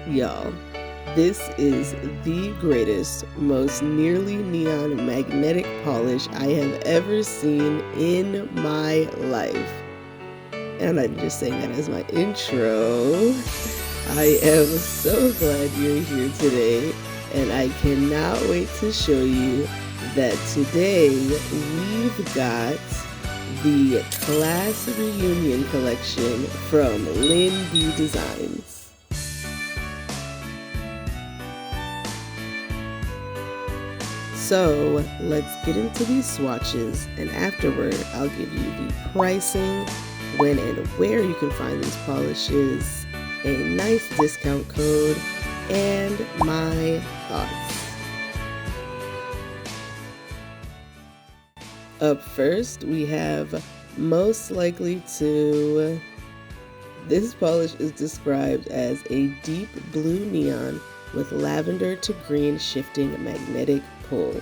Y'all, this is the greatest, most nearly neon magnetic polish I have ever seen in my life. And I'm just saying that as my intro. I am so glad you're here today, and I cannot wait to show you that today we've got the class reunion collection from LynBdesigns. So let's get into these swatches, and afterward I'll give you the pricing, when and where you can find these polishes, a nice discount code, and my thoughts. Up first, we have Most Likely To. This polish is described as a deep blue neon with lavender to green shifting magnetic pull.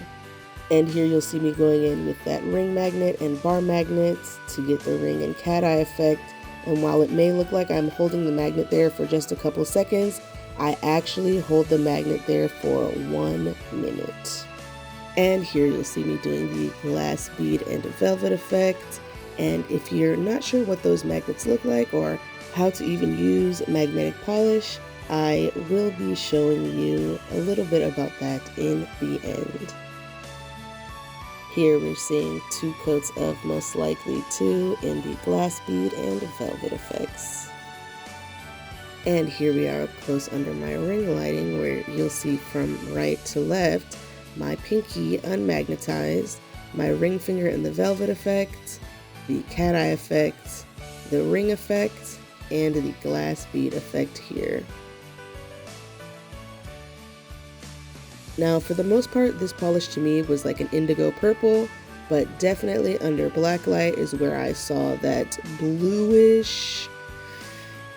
And here you'll see me going in with that ring magnet and bar magnets to get the ring and cat eye effect. And while it may look like I'm holding the magnet there for just a couple seconds, I actually hold the magnet there for 1 minute. And here you'll see me doing the glass bead and velvet effect. And if you're not sure what those magnets look like or how to even use magnetic polish, I will be showing you a little bit about that in the end. Here we're seeing 2 coats of Most Likely To in the glass bead and velvet effects. And here we are up close under my ring lighting, where you'll see from right to left my pinky unmagnetized, my ring finger in the velvet effect, the cat eye effect, the ring effect, and the glass bead effect here. Now, for the most part, this polish to me was like an indigo purple, but definitely under Blacklight is where I saw that bluish,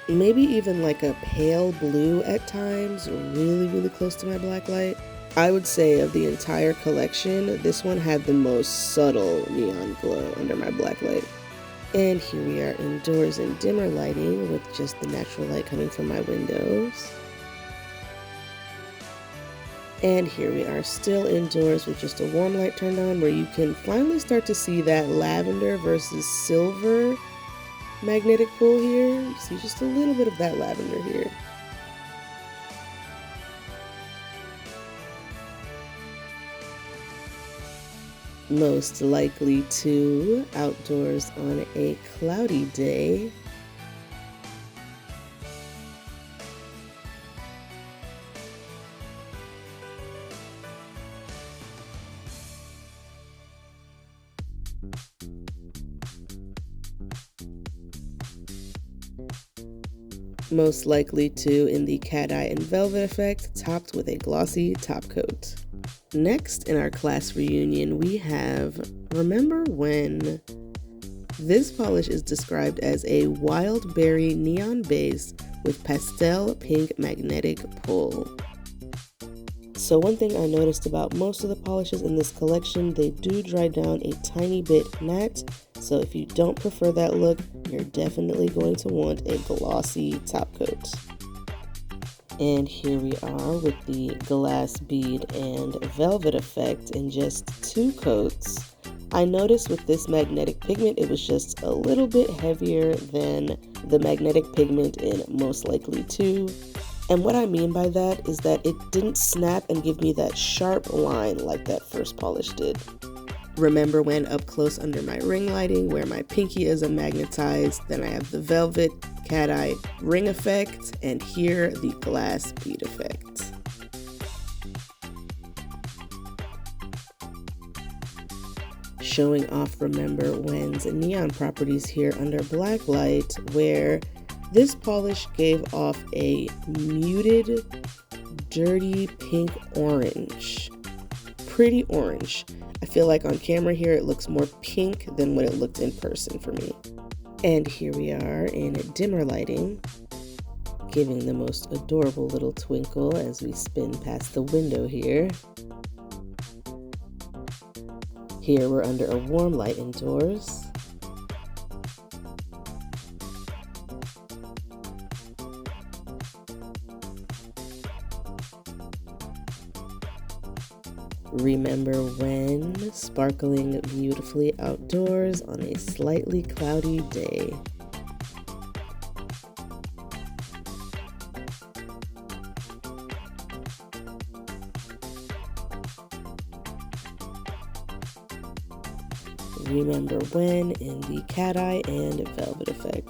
maybe even like a pale blue at times, really, really close to my Blacklight. I would say of the entire collection, this one had the most subtle neon glow under my Blacklight. And here we are indoors in dimmer lighting with just the natural light coming from my windows. And here we are still indoors with just a warm light turned on, where you can finally start to see that lavender versus silver magnetic pull here. You see just a little bit of that lavender here. Most Likely To outdoors on a cloudy day. Most Likely To in the cat eye and velvet effect, topped with a glossy top coat. Next in our class reunion, we have Remember When. This polish is described as a wildberry neon base with pastel pink magnetic pull. So one thing I noticed about most of the polishes in this collection, they do dry down a tiny bit matte. So if you don't prefer that look, you're definitely going to want a glossy top coat. And here we are with the glass bead and velvet effect in just 2 coats. I noticed with this magnetic pigment, it was just a little bit heavier than the magnetic pigment in Most Likely To. And what I mean by that is that it didn't snap and give me that sharp line like that first polish did. Remember When up close under my ring lighting, where my pinky is magnetized, then I have the velvet cat eye ring effect, and here the glass bead effect. Showing off Remember When's neon properties here under Blacklight, where this polish gave off a muted, dirty pink orange. Pretty orange. I feel like on camera here it looks more pink than what it looked in person for me. And here we are in dimmer lighting, giving the most adorable little twinkle as we spin past the window here. Here we're under a warm light indoors. Remember when, sparkling beautifully outdoors on a slightly cloudy day. Remember when in the cat eye and velvet effect.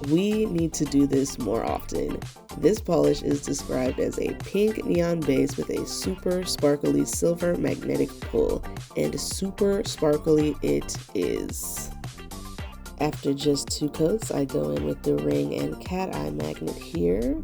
We need to do this more often. This polish is described as a pink neon base with a super sparkly silver magnetic pull, and super sparkly it is. After just 2 coats, I go in with the ring and cat eye magnet here.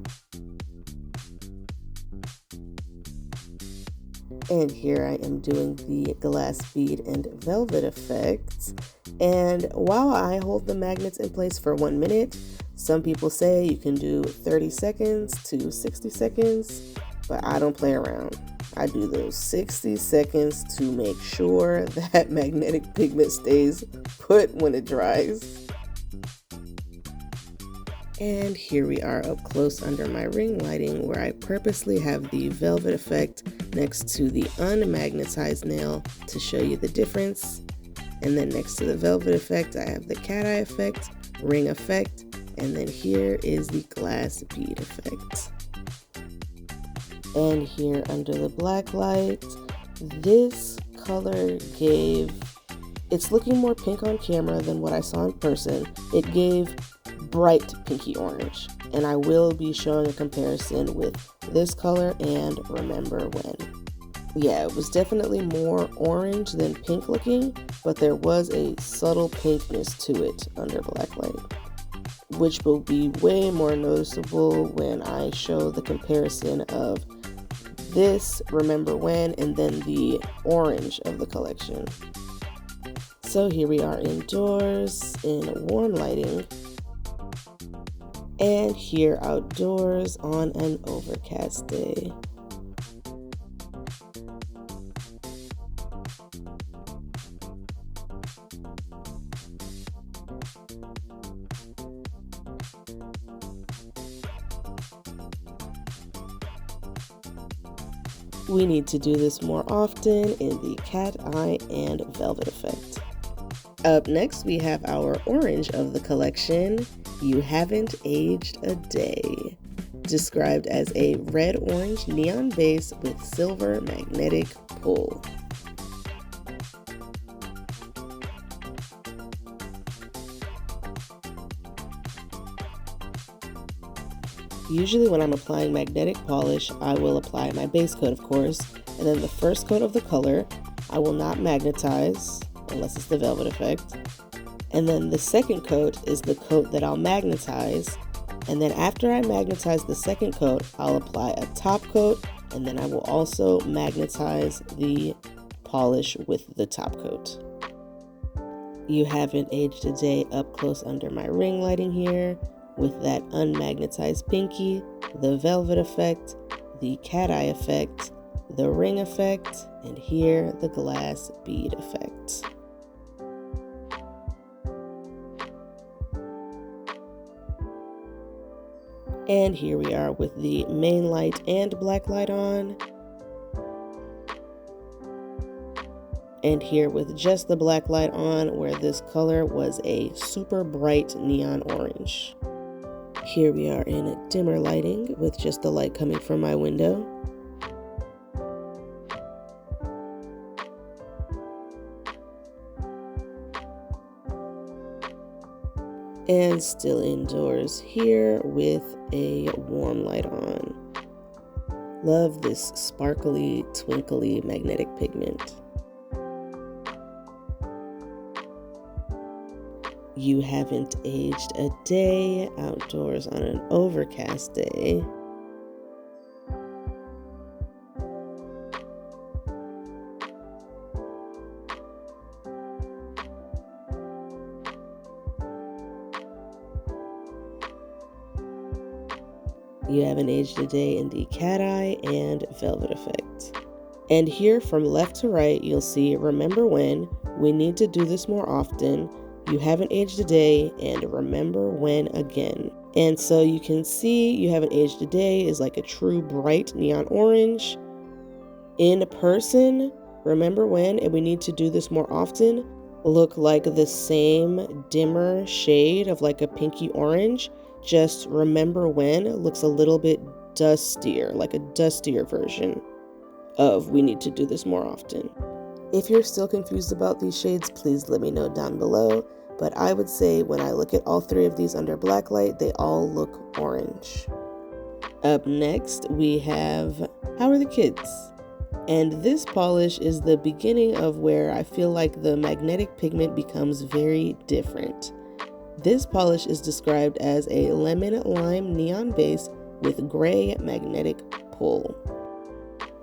And here I am doing the glass bead and velvet effects. And while I hold the magnets in place for 1 minute, some people say you can do 30 seconds to 60 seconds, but I don't play around. I do those 60 seconds to make sure that magnetic pigment stays put when it dries. And here we are up close under my ring lighting, where I purposely have the velvet effect next to the unmagnetized nail to show you the difference. And then next to the velvet effect, I have the cat eye effect, ring effect, and then here is the glass bead effect. And here under the Blacklight, this color it's looking more pink on camera than what I saw in person. It gave bright pinky orange, and I will be showing a comparison with this color and Remember When. Yeah, it was definitely more orange than pink looking, but there was a subtle pinkness to it under Blacklight, which will be way more noticeable when I show the comparison of this Remember When and then the orange of the collection. So here we are indoors in warm lighting, and here outdoors on an overcast day. We need to do this more often in the cat eye and velvet effect. Up next, we have our orange of the collection, You Haven't Aged a Day, described as a red-orange neon base with silver magnetic pull. Usually when I'm applying magnetic polish, I will apply my base coat, of course, and then the first coat of the color, I will not magnetize, unless it's the velvet effect. And then the second coat is the coat that I'll magnetize. And then after I magnetize the second coat, I'll apply a top coat, and then I will also magnetize the polish with the top coat. You Haven't Aged a Day up close under my ring lighting here, with that unmagnetized pinky, the velvet effect, the cat eye effect, the ring effect, and here the glass bead effect. And here we are with the main light and black light on. And here with just the black light on, where this color was a super bright neon orange. Here we are in dimmer lighting with just the light coming from my window. And still indoors here with a warm light on. Love this sparkly, twinkly magnetic pigment. You Haven't Aged a Day outdoors on an overcast day. You Haven't Aged a Day in the cat eye and velvet effect. And here from left to right, you'll see Remember When, we need to do this more often, You Haven't Aged a Day, and Remember When again. And so you can see You Haven't Aged a Day is like a true bright neon orange. In person, remember when, and we need to do this more often, look like the same dimmer shade of like a pinky orange. Just remember when it looks a little bit dustier, like a dustier version of we need to do this more often. If you're still confused about these shades, please let me know down below. But I would say when I look at all three of these under Blacklight, they all look orange. Up next, we have How Are the Kids? And this polish is the beginning of where I feel like the magnetic pigment becomes very different. This polish is described as a lemon lime neon base with gray magnetic pull.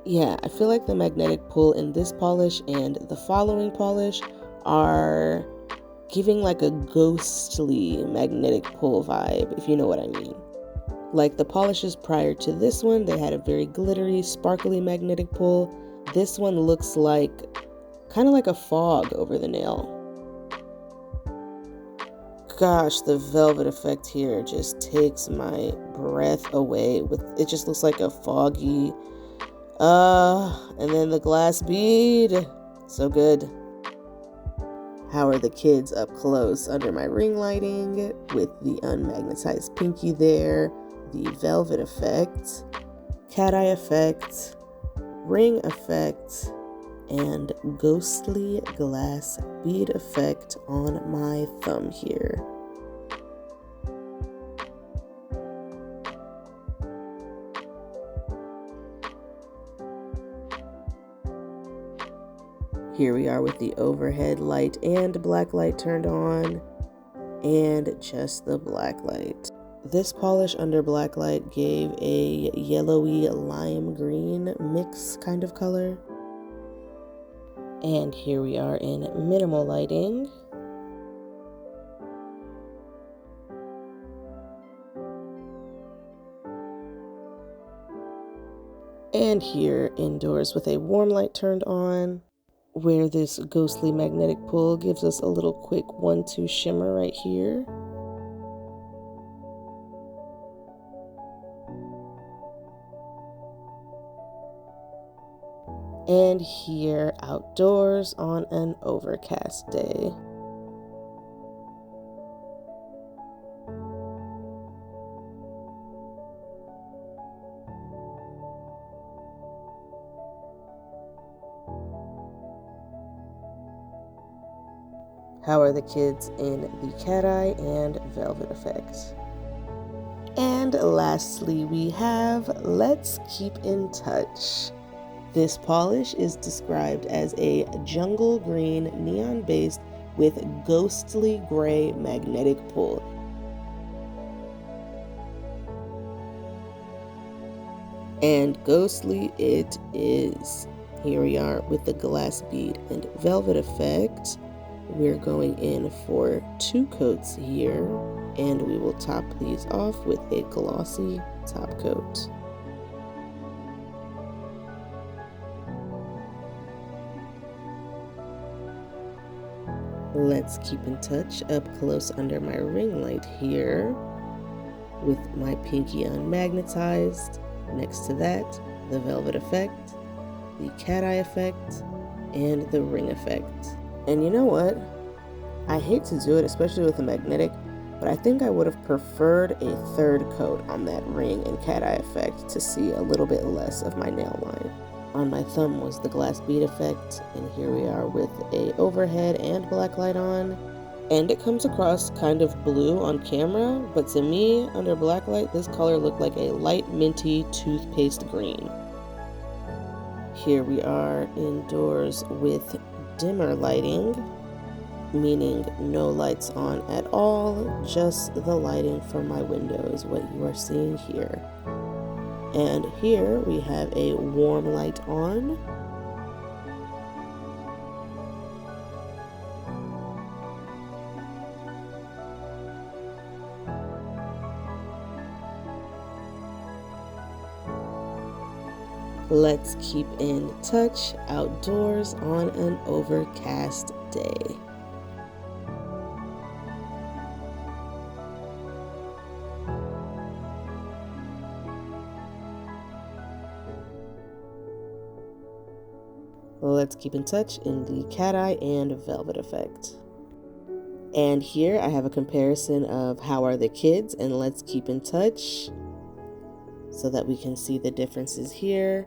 Yeah, I feel like the magnetic pull in this polish and the following polish are giving like a ghostly magnetic pull vibe, if you know what I mean. Like the polishes prior to this one, they had a very glittery, sparkly magnetic pull. This one looks like kind of like a fog over the nail. Gosh, the velvet effect here just takes my breath away. It just looks like a foggy, and then the glass bead, so good. How Are the Kids up close under my ring lighting with the unmagnetized pinky there, the velvet effect, cat eye effect, ring effect, and ghostly glass bead effect on my thumb here. Here we are with the overhead light and black light turned on, and just the black light. This polish under black light gave a yellowy lime green mix kind of color. And here we are in minimal lighting. And here indoors with a warm light turned on, where this ghostly magnetic pull gives us a little quick 1-2 shimmer right here. And here outdoors on an overcast day. How Are the Kids in the cat eye and velvet effect. And lastly, we have Let's Keep in Touch. This polish is described as a jungle green neon based with ghostly gray magnetic pull. And ghostly it is. Here we are with the glass bead and velvet effect. We're going in for 2 coats here, and we will top these off with a glossy top coat. Let's Keep in Touch up close under my ring light here with my pinky unmagnetized. Next to that, the velvet effect, the cat eye effect, and the ring effect. And you know what? I hate to do it, especially with a magnetic, but I think I would have preferred a 3rd coat on that ring and cat eye effect to see a little bit less of my nail line. On my thumb was the glass bead effect, and here we are with a overhead and black light on. And it comes across kind of blue on camera, but to me, under black light, this color looked like a light minty toothpaste green. Here we are indoors with dimmer lighting, meaning no lights on at all, just the lighting from my window is what you are seeing here. And here we have a warm light on. Let's keep in touch outdoors on an overcast day. Let's Keep in Touch in the Cat Eye and Velvet effect. And here I have a comparison of How Are the Kids and Let's Keep in Touch so that we can see the differences here.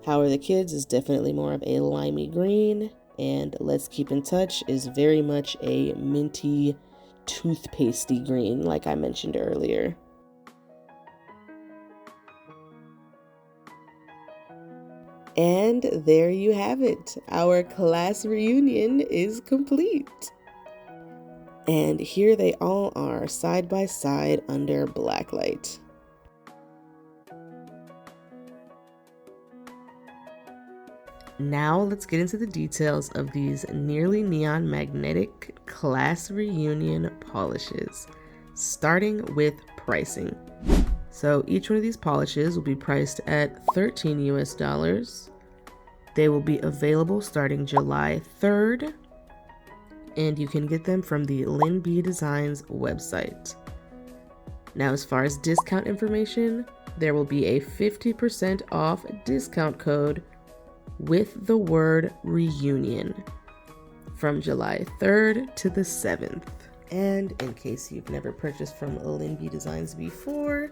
How Are the Kids is definitely more of a limey green, and Let's Keep in Touch is very much a minty, toothpastey green, like I mentioned earlier. And there you have it. Our class reunion is complete. And here they all are side by side under Blacklight. Now let's get into the details of these nearly neon magnetic class reunion polishes, starting with pricing. So each one of these polishes will be priced at $13 US. They will be available starting July 3rd, and you can get them from the LynBdesigns website. Now, as far as discount information, there will be a 50% off discount code with the word reunion from July 3rd to the 7th. And in case you've never purchased from LynBdesigns before,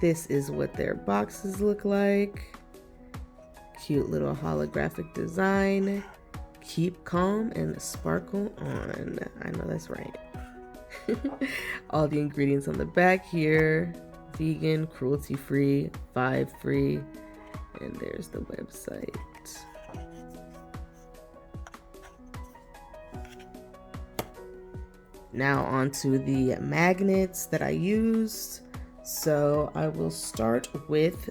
this is what their boxes look like. Cute little holographic design. Keep calm and sparkle on. I know that's right. All the ingredients on the back here. Vegan, cruelty-free, vibe-free. And there's the website. Now onto the magnets that I used. So I will start with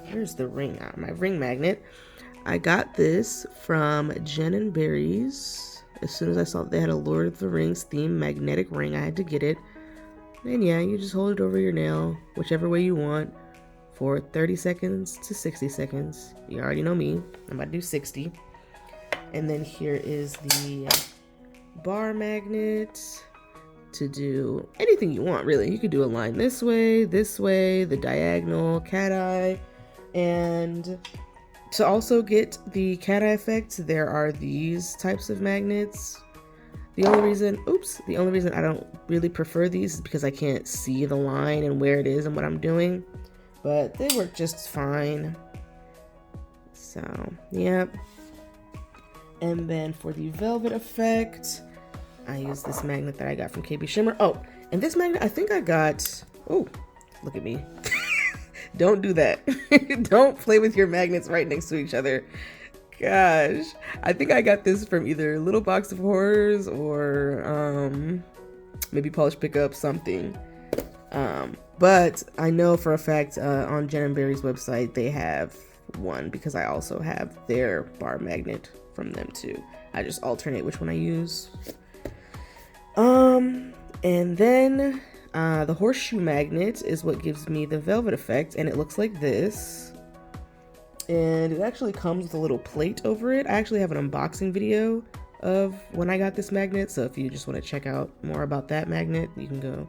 here's the ring, my ring magnet. I got this from Jen & Berry's. As soon as I saw that they had a Lord of the Rings themed magnetic ring, I had to get it. And yeah, you just hold it over your nail, whichever way you want, for 30 seconds to 60 seconds. You already know me. I'm about to do 60. And then here is the bar magnet to do anything you want, really. You could do a line this way, the diagonal, cat eye. And to also get the cat eye effect, there are these types of magnets. The only reason I don't really prefer these is because I can't see the line and where it is and what I'm doing, but they work just fine. So, yep. And then for the velvet effect, I use this magnet that I got from KB Shimmer. Oh, and this magnet I think I got, oh, look at me. Don't do that. Don't play with your magnets right next to each other. Gosh, I think I got this from either Little Box of Horrors or maybe Polish Pickup, something. But I know for a fact on Jen & Berry's website they have one, because I also have their bar magnet from them too. I just alternate which one I use. And then the horseshoe magnet is what gives me the velvet effect, and it looks like this. And it actually comes with a little plate over it. I actually have an unboxing video of when I got this magnet, so if you just want to check out more about that magnet, you can go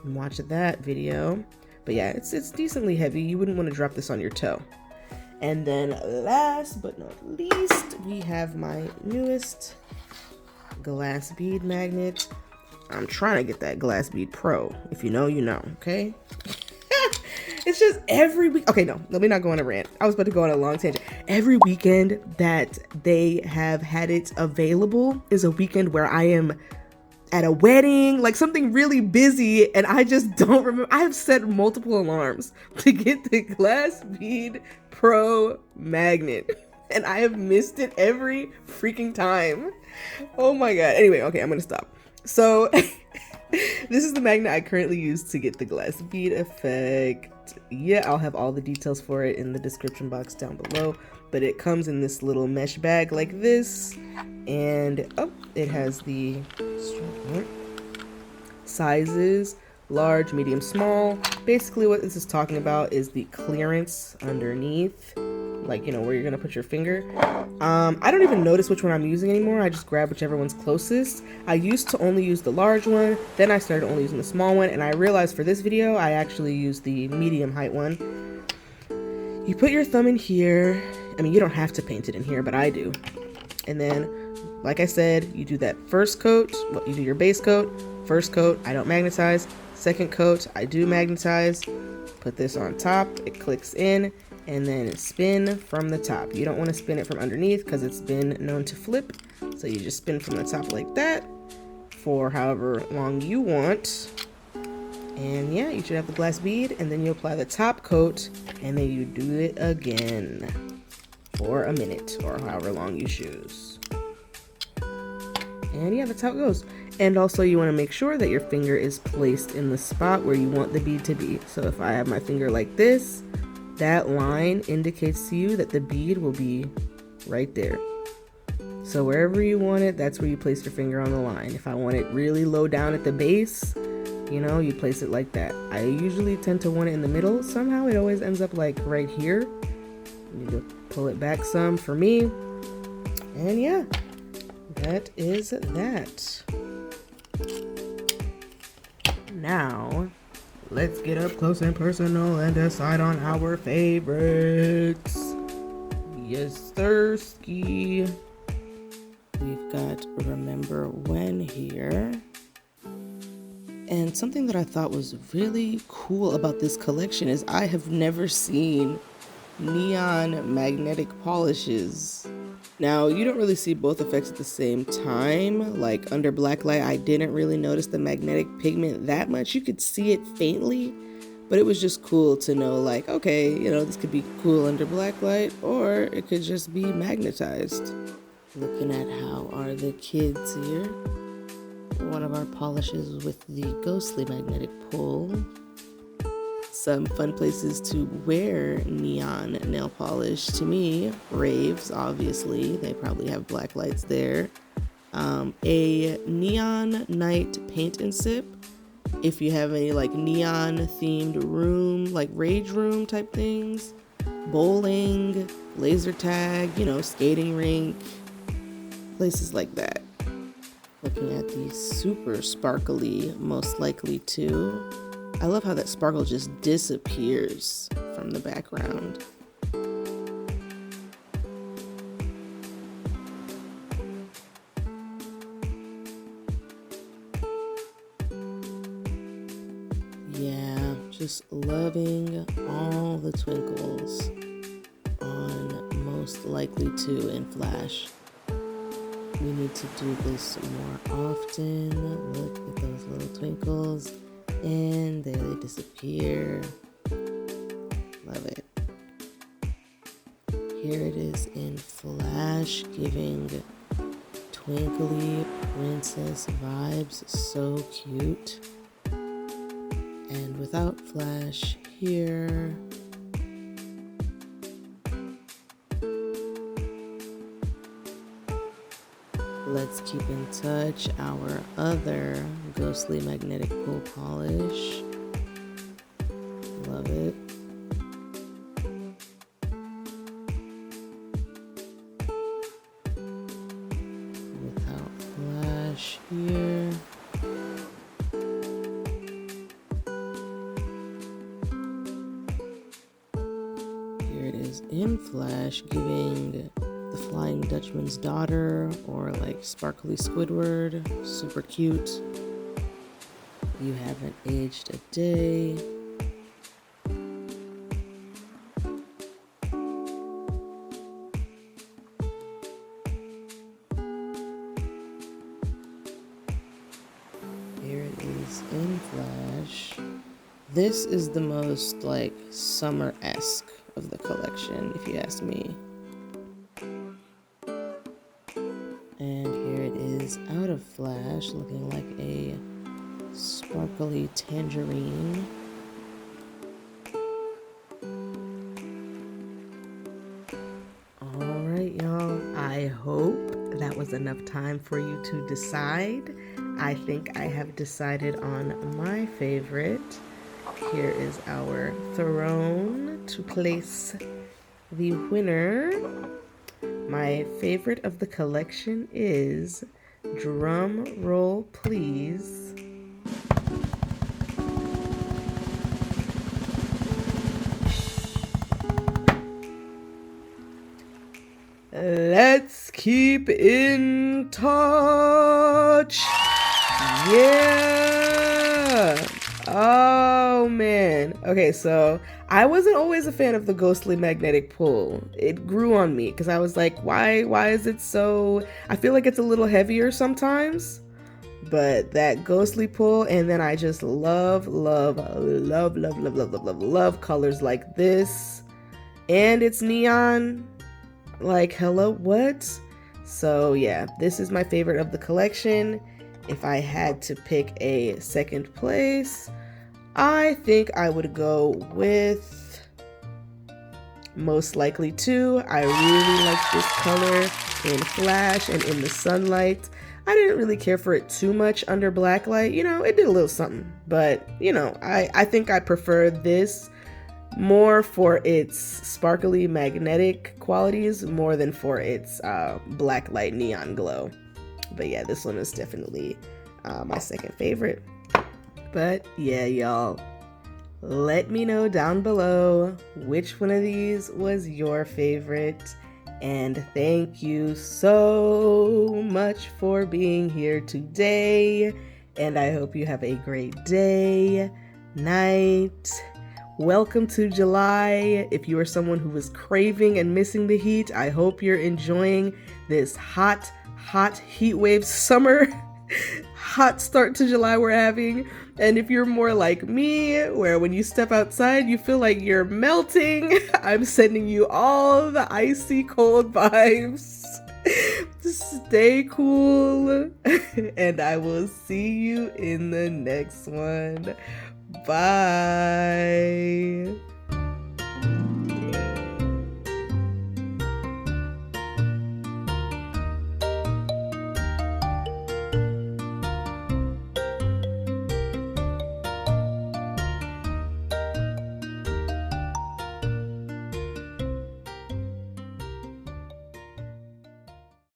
and watch that video. But yeah, it's decently heavy. You wouldn't want to drop this on your toe. And then last but not least, we have my newest glass bead magnet. I'm trying to get that Glass Bead Pro. If you know, you know, okay? It's just every week. Okay, no, let me not go on a rant. I was about to go on a long tangent. Every weekend that they have had it available is a weekend where I am at a wedding, like something really busy, and I just don't remember. I have set multiple alarms to get the Glass Bead Pro magnet, and I have missed it every freaking time. Oh my god. Anyway, okay, I'm gonna stop. So this is the magnet I currently use to get the glass bead effect. Yeah, I'll have all the details for it in the description box down below, but it comes in this little mesh bag like this, and it has the sizes: large, medium, small. Basically what this is talking about is the clearance underneath, like, you know, where you're gonna put your finger. I don't even notice which one I'm using anymore. I just grab whichever one's closest. I used to only use the large one, then I started only using the small one, and I realized for this video I actually used the medium height one. You put your thumb in here I mean, you don't have to paint it in here, but I do. And then, like I said, you do that first coat. Well, you do your base coat. First coat, I don't magnetize. Second coat, I do magnetize. Put this on top. It clicks in, and then spin from the top. You don't want to spin it from underneath because it's been known to flip. So you just spin from the top like that for however long you want. And yeah, you should have the glass bead, and then you apply the top coat, and then you do it again for a minute or however long you choose. And yeah, that's how it goes. And also you want to make sure that your finger is placed in the spot where you want the bead to be. So if I have my finger like this, that line indicates to you that the bead will be right there. So wherever you want it, that's where you place your finger on the line. If I want it really low down at the base, you know, you place it like that. I usually tend to want it in the middle. Somehow it always ends up like right here. You need to pull it back some for me. And yeah, that is that. Now, let's get up close and personal and decide on our favorites. Yes, Thirsty. We've got Remember When here. And something that I thought was really cool about this collection is I have never seen neon magnetic polishes. Now, you don't really see both effects at the same time. Like under Blacklight, I didn't really notice the magnetic pigment that much. You could see it faintly, but it was just cool to know, like, okay, you know, this could be cool under Blacklight, or it could just be magnetized. Looking at how are the kids here. One of our polishes with the ghostly magnetic pull. Some fun places to wear neon nail polish. To me, raves, obviously. They probably have black lights there. A neon night paint and sip. If you have any like neon themed room, like rage room type things. Bowling, laser tag, you know, skating rink. Places like that. Looking at the super sparkly, most likely to. I love how that sparkle just disappears from the background. Yeah, just loving all the twinkles on most likely to in Flash. We need to do this more often. Look at those little twinkles. And there they disappear. Love it. Here it is in Flash, giving twinkly princess vibes. So cute. And without Flash here. Let's keep in touch our other ghostly magnetic pull polish. Love it. Without Flash here. Here it is in Flash, giving the Flying Dutchman's Daughter, or like Sparkly Squidward. Super cute. You haven't aged a day. Here it is in Flash. This is the most like summer-esque of the collection, if you ask me. And here it is out of Flash, looking like a sparkly tangerine. Alright, y'all. I hope that was enough time for you to decide. I think I have decided on my favorite. Here is our throne to place the winner. My favorite of the collection is, drum roll please, let's keep in touch. Yeah. Oh man. Okay, so I wasn't always a fan of the ghostly magnetic pull. It grew on me because I was like, why is it so, I feel like it's a little heavier sometimes. But that ghostly pull, and then I just love colors like this. And it's neon. Like, hello, what? So yeah, this is my favorite of the collection. If I had to pick a second place, I think I would go with Most Likely To. I really like this color in flash and in the sunlight. I didn't really care for it too much under Blacklight. You know, it did a little something, but you know, I think I prefer this more for its sparkly magnetic qualities more than for its Blacklight neon glow. But yeah, this one is definitely my second favorite. But yeah, y'all, let me know down below which one of these was your favorite. And thank you so much for being here today. And I hope you have a great day, night. Welcome to July. If you are someone who is craving and missing the heat, I hope you're enjoying this hot heat wave summer. Hot start to July we're having. And if you're more like me, where when you step outside you feel like you're melting, I'm sending you all the icy cold vibes. Stay cool, and I will see you in the next one. Bye.